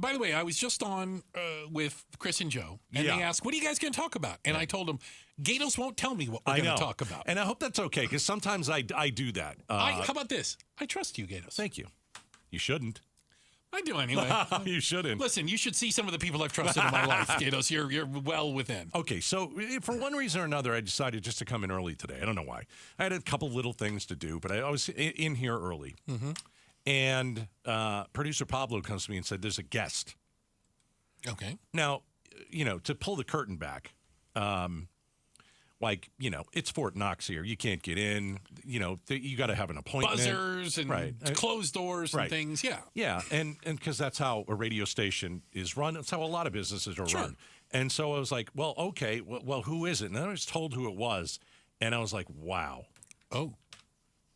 By the way, I was just on with Chris and Joe, and they asked, what are you guys going to talk about? And I told them, Gaydos won't tell me what we're going to talk about. And I hope that's okay, because sometimes I do that. How about this? I trust you, Gaydos. Thank you. You shouldn't. I do anyway. You shouldn't. Listen, you should see some of the people I've trusted in my life, Gaydos. You're well within. Okay, so for one reason or another, I decided just to come in early today. I don't know why. I had a couple little things to do, but I was in here early. Mm-hmm. And producer Pablo comes to me and said, there's a guest. Okay. Now, to pull the curtain back, it's Fort Knox here. You can't get in. You got to have an appointment. Buzzers and closed doors and things. Yeah. Yeah, and because that's how a radio station is run. That's how a lot of businesses are run. And so I was like, well, okay, well, who is it? And then I was told who it was, and I was like, wow. Oh.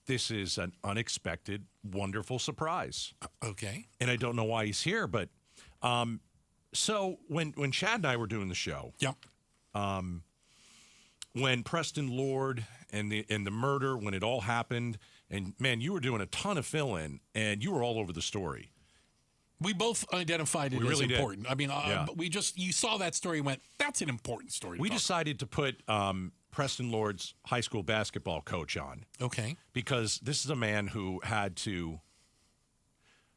This is an unexpected, wonderful surprise. Okay. And I don't know why he's here, but so when Chad and I were doing the show, when Preston Lord and the murder, when it all happened, and man, you were doing a ton of fill-in, and you were all over the story. We both identified it as important. Did. I mean, you saw that story and went, that's an important story. We decided to put Preston Lord's high school basketball coach on. Okay. Because this is a man who had to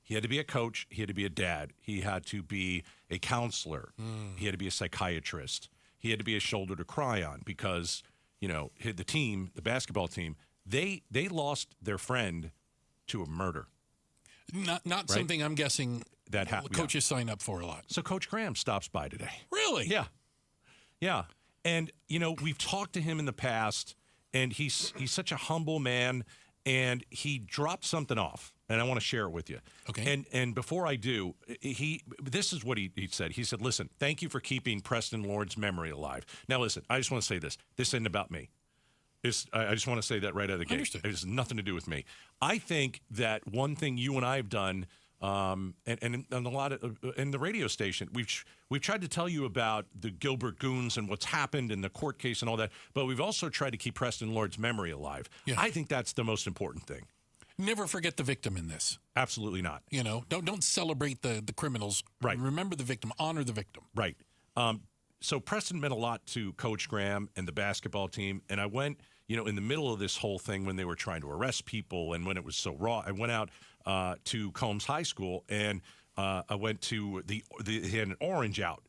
be a coach, he had to be a dad, he had to be a counselor, he had to be a psychiatrist, he had to be a shoulder to cry on because, the basketball team, they lost their friend to a murder. Not something I'm guessing that coaches sign up for a lot. So Coach Graham stops by today. Really? Yeah. Yeah. And, we've talked to him in the past, and he's such a humble man, and he dropped something off, and I want to share it with you. Okay. And before I do, this is what he said. He said, listen, thank you for keeping Preston Lord's memory alive. Now, listen, I just want to say this. This isn't about me. I just want to say that right out of the gate. Understood. It has nothing to do with me. I think that one thing you and I have done, and a lot of in the radio station, we've tried to tell you about the Gilbert Goons and what's happened in the court case and all that, but we've also tried to keep Preston Lord's memory alive. Yeah. I think that's the most important thing. Never forget the victim in this. Absolutely not. Don't celebrate the criminals. Right. Remember the victim. Honor the victim. Right. So Preston meant a lot to Coach Graham and the basketball team, and I went, in the middle of this whole thing when they were trying to arrest people and when it was so raw, I went out to Combs High School, and I went to they had an orange out,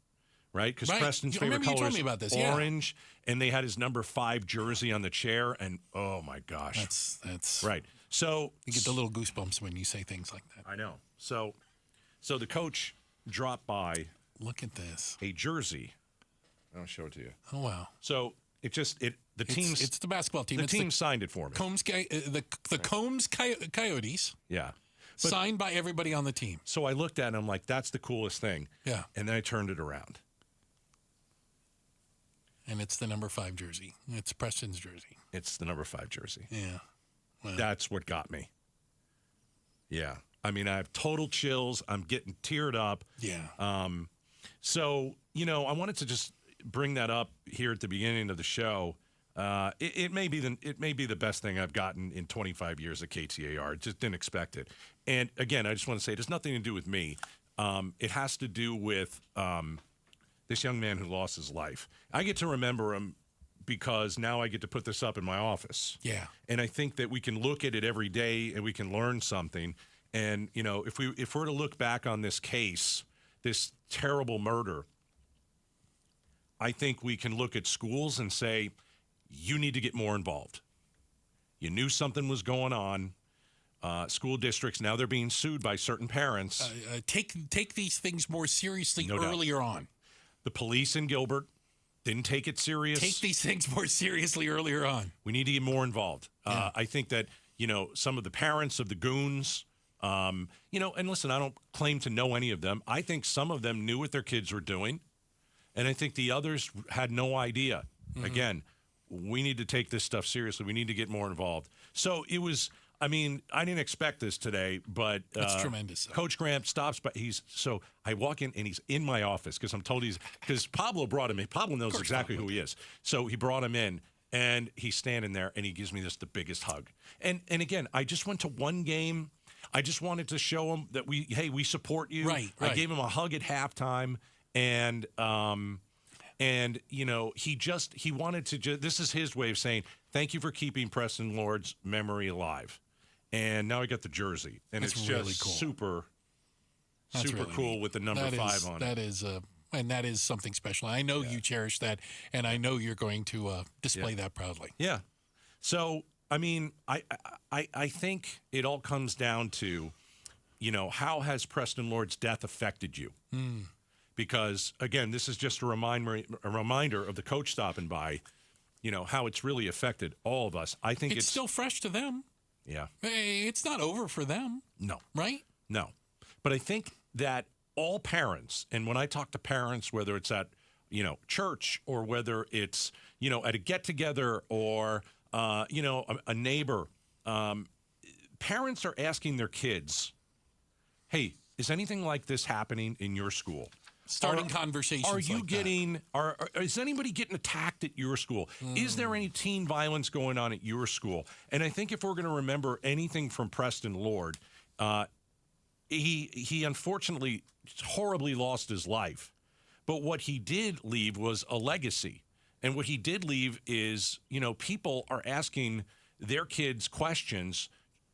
right? Because Preston's favorite color is orange, and they had his number 5 jersey on the chair, and oh my gosh. That's right. So you get the little goosebumps when you say things like that. I know. So the coach dropped by. Look at this. A jersey. I'll show it to you. Oh wow. So it's the basketball team. The team signed it for me. The Combs Coyotes. Yeah. Signed by everybody on the team. So I looked at it and I'm like, that's the coolest thing. Yeah. And then I turned it around. And it's the number 5 jersey. It's Preston's jersey. It's the number 5 jersey. Yeah. Well, that's what got me. Yeah. I mean, I have total chills. I'm getting teared up. Yeah. So, I wanted to just bring that up here at the beginning of the show. It may be the best thing I've gotten in 25 years at KTAR. Just didn't expect it. And again, I just want to say it has nothing to do with me. It has to do with this young man who lost his life. I get to remember him because now I get to put this up in my office. Yeah. And I think that we can look at it every day and we can learn something. And if we're to look back on this case, this terrible murder, I think we can look at schools and say, you need to get more involved. You knew something was going on. School districts, now they're being sued by certain parents. Take these things more seriously earlier on. The police in Gilbert didn't take it serious. Take these things more seriously earlier on. We need to get more involved. Yeah. I think that, some of the parents of the goons, and listen, I don't claim to know any of them. I think some of them knew what their kids were doing. And I think the others had no idea. Mm-hmm. Again, we need to take this stuff seriously. We need to get more involved. So it was, I didn't expect this today, but that's tremendous. Coach Graham stops by. So I walk in and he's in my office because I'm told because Pablo brought him in. Pablo knows exactly who he is. So he brought him in and he's standing there and he gives me the biggest hug. And again, I just went to one game. I just wanted to show him that we support you. Right. I gave him a hug at halftime, and he wanted to this is his way of saying thank you for keeping Preston Lord's memory alive. And now I got the jersey, and That's it's really just cool. super really cool neat. with the number 5 on it. And that is something special. I know you cherish that, and I know you're going to display that proudly. Yeah. So, I mean, I think it all comes down to, how has Preston Lord's death affected you? Because, again, this is just a reminder of the coach stopping by, how it's really affected all of us. I think it's still fresh to them. Yeah. Hey, it's not over for them. No. Right? No. But I think that all parents, and when I talk to parents, whether it's at, church or whether it's, at a get-together or, a neighbor, parents are asking their kids, hey, is anything like this happening in your school? Starting conversations. Are you like getting? Is anybody getting attacked at your school? Is there any teen violence going on at your school? And I think if we're going to remember anything from Preston Lord, he unfortunately horribly lost his life, but what he did leave was a legacy, and what he did leave is people are asking their kids questions,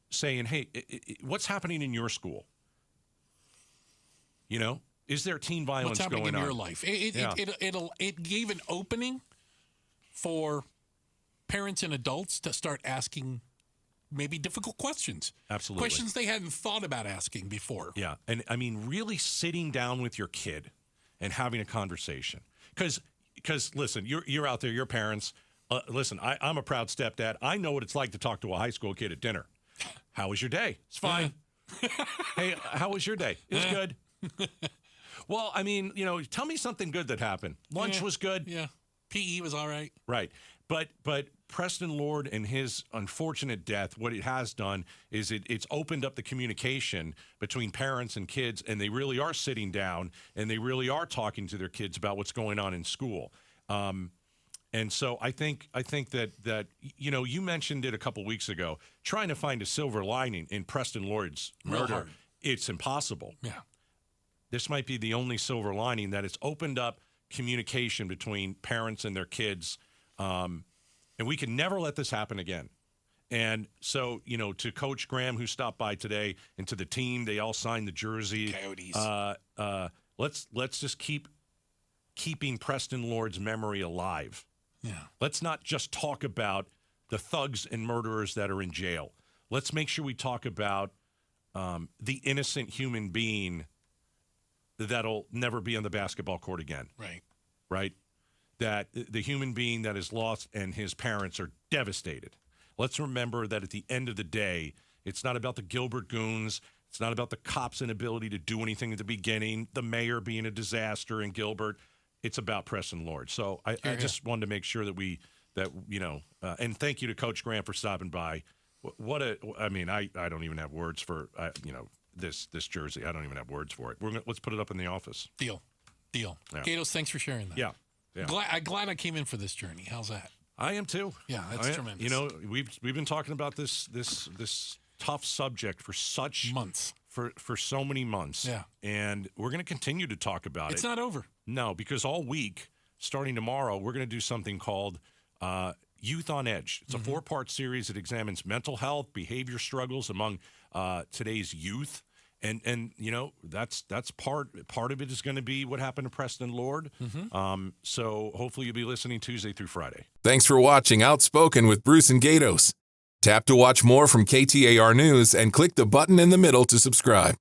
saying, "Hey, what's happening in your school?" Is there teen violence going on? What's happening in your life? It gave an opening for parents and adults to start asking maybe difficult questions. Absolutely. Questions they hadn't thought about asking before. Yeah. And I mean, really sitting down with your kid and having a conversation. Because listen, you're out there, your parents. Listen, I'm a proud stepdad. I know what it's like to talk to a high school kid at dinner. How was your day? It's fine. Hey, how was your day? It was good. Well, I mean, tell me something good that happened. Lunch was good. Yeah. PE was all right. Right. But Preston Lord and his unfortunate death, what it has done is it's opened up the communication between parents and kids, and they really are sitting down and they really are talking to their kids about what's going on in school. And so I think that you mentioned it a couple weeks ago, trying to find a silver lining in Preston Lord's murder. It's impossible. Yeah. This might be the only silver lining, that it's opened up communication between parents and their kids. And we can never let this happen again. And so, to Coach Graham, who stopped by today, and to the team, they all signed the jersey. Coyotes. Let's just keeping Preston Lord's memory alive. Yeah. Let's not just talk about the thugs and murderers that are in jail. Let's make sure we talk about the innocent human being that'll never be on the basketball court again. Right? That the human being that is lost and his parents are devastated. Let's remember that at the end of the day, it's not about the Gilbert goons. It's not about the cops' inability to do anything at the beginning, the mayor being a disaster in Gilbert. It's about Preston Lord. So I just wanted to make sure that and thank you to Coach Graham for stopping by. I don't even have words for, this jersey. I don't even have words for it. Let's put it up in the office. Deal. Yeah. Gaydos, thanks for sharing that. Yeah. Glad I came in for this journey. How's that? I am too. Yeah, that's tremendous. We've been talking about this tough subject for such months. For so many months. Yeah. And we're going to continue to talk about it. It's not over. No, because all week, starting tomorrow, we're going to do something called Youth on Edge. It's a 4-part series that examines mental health, behavior struggles among today's youth. And that's part of it is going to be what happened to Preston Lord. So hopefully you'll be listening Tuesday through Friday. Thanks for watching Outspoken with Bruce and Gaydos. Tap to watch more from KTAR News and click the button in the middle to subscribe.